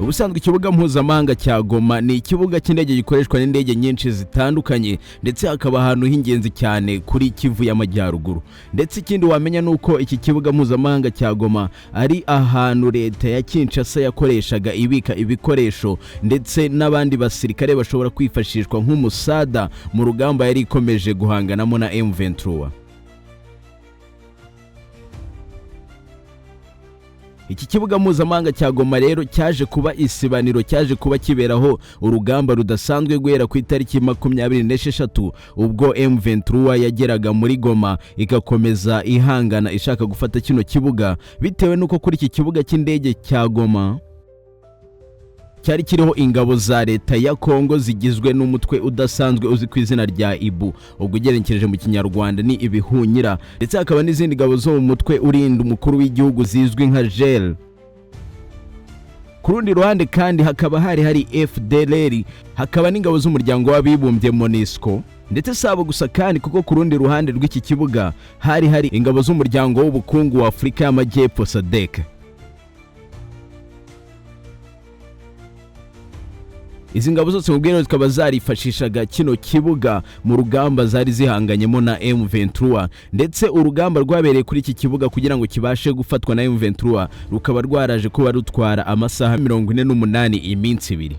Ubusanzwe ikibuga mpuzamahanga cya Goma ni ikibuga cy'indege gikoreshwa n'indege nyinshi zitandukanye ndetse hakaba ahantu h'ingenzi cyane kuri Kivu y'Amajyaruguru. Ndetse ikindi wamenya nuko iki kibuga mpuzamahanga cya Goma ari ahantu leta ya Kinshasa yakoreshaga ibika ibikoresho ndetse n'abandi basirikare bashobora kwifashishwa nk'umusada mu rugamba yari ikomeje guhanganamo na M23. Iki kibuga mpuzamahanga cya Goma rero cyaje kuba isibaniro, cyaje kuba kiberaho urugamba rudasanzwe guhera ku itariki 26 ubwo M23 yageraga muri Goma igakomeza ihangana ishaka gufata kino kibuga, bitewe nuko kuri iki kibuga cy'indege cya Goma cyari kiriho ingabo za leta ya Kongo zigizwe n'umutwe udasanzwe uzi ku izina rya IBU, ubwo ugerekereje mu kinyarwanda ni ibihunyira, ndetse hakaba n'izindi ngabo zo mu mutwe urinda umukuru w'igihugu zizwi nka GEL. Ku rundi ruhande kandi hakaba hari FDLR, hakaba n'ingabo z'umuryango w'abibumbye MONUSCO, ndetse sabo gusa kandi kuko ku rundi ruhande rw'iki kibuga hari ingabo z'umuryango w'ubukungu wa Afurika y'Amajyepfo SADC. Izi ngabo zose mu bwero zikaba zarifashishaga kino kibuga mu rugamba zari zihanganyemo na M23, ndetse urugamba rwabereye kuri iki kibuga kugira ngo kibashe gufatwa na M23 rukaba rwaraje kuba rutwara amasaha 48 iminsi ibiri.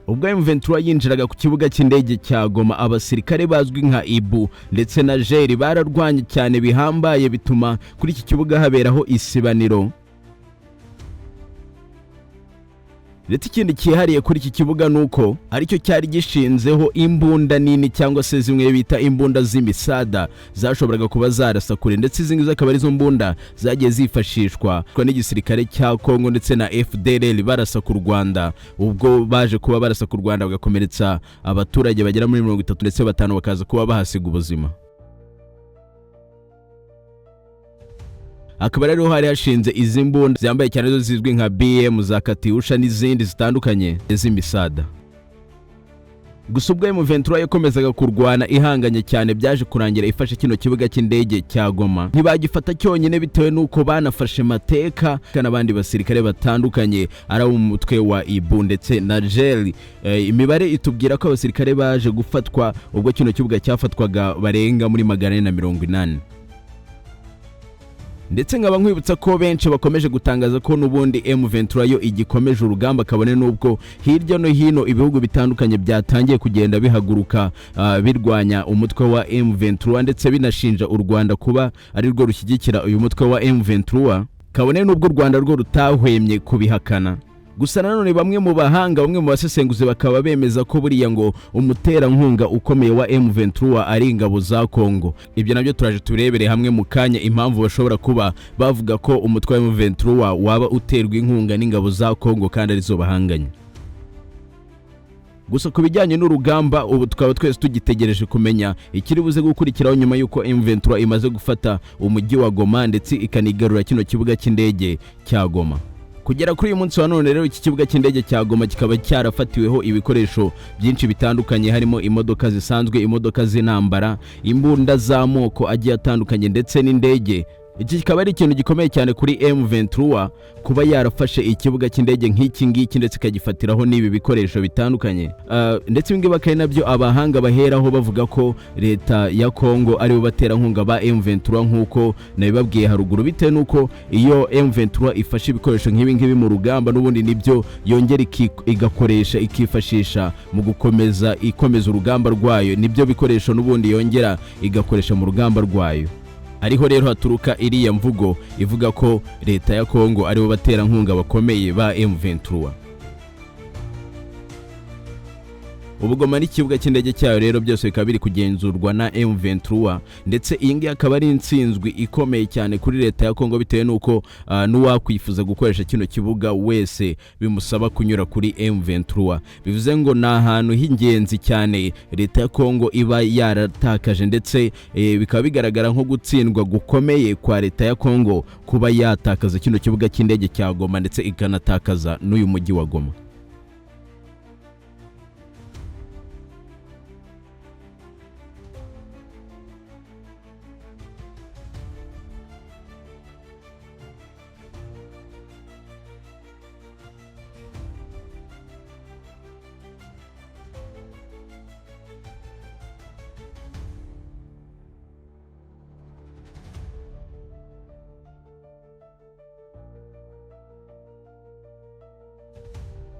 Ubwo M23 yinjiraga ku kibuga cy'indege cya Goma, abasirikare bazwi nka IBU ndetse na GEL bararwanye cyane bihambaye, bituma kuri iki kibuga haberaho isibaniro. Ndetse ikindi cyihariye kuri iki kibuga nuko aricyo cyari gishinzeho imbunda nini cyangwa se zimwe bita imbunda z'imisada zashoboraga kuba zarasa kure, ndetse izi ngizo akaba arizo mbunda zagiye zifashishwa n'igisirikare cya Kongo ndetse na FDLR barasa ku Rwanda, ubwo baje kuba barasa ku Rwanda bagakomeretsa abaturage bagera muri 30 ndetse batanu bakaza kuba bahasiga ubuzima. Akaba rero hari hashinze izi mbunda zambaye cyane zo zizwi nka BM za Katyusha n'izindi zitandukanye z'imisada. Gusa ubwo M23 yakomezaga kurwana ihanganye cyane, byaje kurangira ifashe kino kibuga cy'indege cya Goma. Ntibagifata cyonyine bitewe nuko banafashe mateka n'abandi basirikare batandukanye ari mu mutwe wa IBU ndetse na GEL. Imibare itubwira ko abasirikare baje gufatwa ubwo kino kibuga cyafatwaga barenga muri 480. Ndetse nkaba nkwibutsa ko benshi bakomeje gutangaza ko nubundi M23 yo igikomeje urugamba, kabone nubwo hirya no hino ibihugu bitandukanye byatangiye kugenda bihaguruka birwanya umutwe wa M23 ndetse binashinja u Rwanda kuba ari rwo rushyigikira uyu mutwe wa M23, kabone nubwo u Rwanda rwo rutahwemye kubihakana. Gusa nanone bamwe mu bahanga, bamwe mu basesenguzi bakaba bemeza ko buriya ngo umuterankunga ukomeye wa M23 ari ingabo za Kongo. Ibyo nabyo turaje turebere hamwe mu kanya impamvu bashobora kuba bavuga ko umutwe wa M23 waba uterwa inkunga n'ingabo za Kongo kandi arizo bahanganye. Gusa ku bijyanye n'urugamba ubu tukaba twese tugitegereje kumenya ikiri buze gukurikiraho nyuma yuko M23 imaze gufata umujyi wa Goma ndetse ikanigarura kino kibuga cy'indege cya Goma. Kugera kuri uyu munsi wa none rero iki kibuga cy'indege cya Goma kikaba cyarafatiweho ibikoresho byinshi bitandukanye, harimo imodoka zisanzwe, imodoka z'intambara, imbunda z'amoko agiye atandukanye ndetse n'indege. Iki kikaba ari ikintu gikomeye cyane kuri M23 kuba yarafashe ikibuga cy'indege nk'iki ngiki ndetse kagifatiraho n'ibi bikoresho bitandukanye. Ndetse ibingi bakari nabyo abahanga baheraho bavuga ko leta ya Kongo ari bo baterankunga ba M23 nk'uko nabibabwiye haruguru, bitewe nuko iyo M23 ifashe ibikoresho nk'ibi ngibi mu rugamba n'ubundi nibyo yongera igakoresha ikifashisha mu gukomeza urugamba rwayo, nibyo bikoresho n'ubundi yongera igakoresha mu rugamba rwayo. Ariho rero haturuka iriya mvugo ivuga ko leta ya Kongo ari bo baterankunga bakomeye ba M23. Ubugoma n'ikibuga cy'indege cyayo rero byose bikaba biri kugenzurwa na M23, ndetse iyi ngiyi akaba ari intsinzwi ikomeye cyane kuri leta ya Kongo, bitewe nuko n'uwakwifuza gukoresha kino kibuga wese bimusaba kunyura kuri M23. Bivuze ngo ni ahantu h'ingenzi cyane leta ya Kongo iba yaratakaje, ndetse bikaba bigaragara nko gutsindwa gukomeye kwa leta ya Kongo kuba yatakaza kino kibuga cy'indege cya Goma ndetse ikanatakaza n'uyu mujyi wa Goma.